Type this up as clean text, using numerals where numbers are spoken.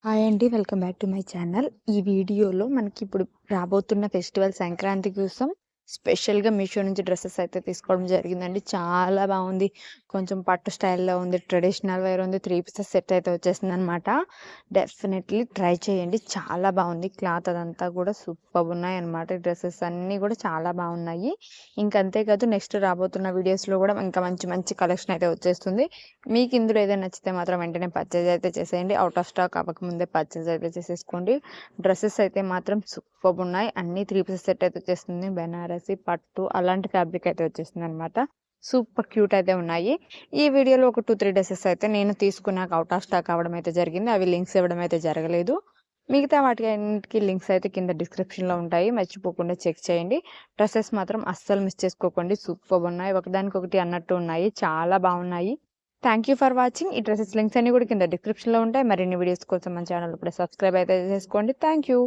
Hi అండి. Welcome back to my channel. ఈ వీడియోలో మనకిప్పుడు రాబోతున్న ఫెస్టివల్ సంక్రాంతి కోసం స్పెషల్‌గా మీషో నుంచి డ్రెసెస్ అయితే తీసుకోవడం జరిగిందండి. చాలా బావుంది. కొంచెం పట్టు స్టైల్‌లో ఉంది. ట్రెడిషనల్ వేర్ ఉంది. 3 పీసెస్ సెట్ అయితే వచ్చేసిందనమాట. డెఫినెట్‌లీ ట్రై చేయండి. చాలా బావుంది. క్లాత్ అదంతా కూడా సూపర్బున్నాయన్నమాట. డ్రెసెస్ అన్నీ కూడా చాలా బావున్నాయి. ఇంక అంతే కాదు నెక్స్ట్ రాబోతున్న వీడియోస్‌లో కూడా ఇంకా మంచి మంచి కలెక్షన్ అయితే వచ్చేస్తుంది. మీకు ఇందులో ఏదైనా నచ్చితే మాత్రం వెంటనే పర్చేజ్ అయితే చేసేయండి. ఔట్ ఆఫ్ స్టాక్ అవ్వకముందే పర్చేజ్ అయితే చేసేసుకోండి. డ్రెసెస్ అయితే మాత్రం సూపర్బున్నాయి. అన్నీ 3 పీసెస్ సెట్ అయితే వచ్చేస్తుంది. బెనారసి, పట్టు అలాంటి ఫ్యాబ్రిక్ అయితే వచ్చేస్తుందనమాట. సూపర్ క్యూట్ అయితే ఉన్నాయి. ఈ వీడియోలో ఒక 2, 3 డ్రెసెస్ అయితే నేను తీసుకున్నాక ఔట్ ఆఫ్ స్టాక్ అవ్వడం అయితే జరిగింది. అవి లింక్స్ ఇవ్వడం అయితే జరగలేదు. మిగతా వాటికి అన్నిటికి లింక్స్ అయితే కింద డిస్క్రిప్షన్‌లో ఉంటాయి. మర్చిపోకుండా చెక్ చేయండి. డ్రెసెస్ మాత్రం అస్సలు మిస్ చేసుకోకండి. సూపర్బున్నాయి. ఒకదానికొకటి అన్నట్టు ఉన్నాయి. చాలా బావున్నాయి. Thank you for watching. ఈ డ్రెసెస్ లింక్స్ అన్నీ కూడా కింద డిస్క్రిప్షన్‌లో ఉంటాయి. మరిన్ని వీడియోస్ కోసం మన ఛానల్ ఇప్పుడే సబ్స్క్రైబ్ అయితే చేసుకోండి. Thank you.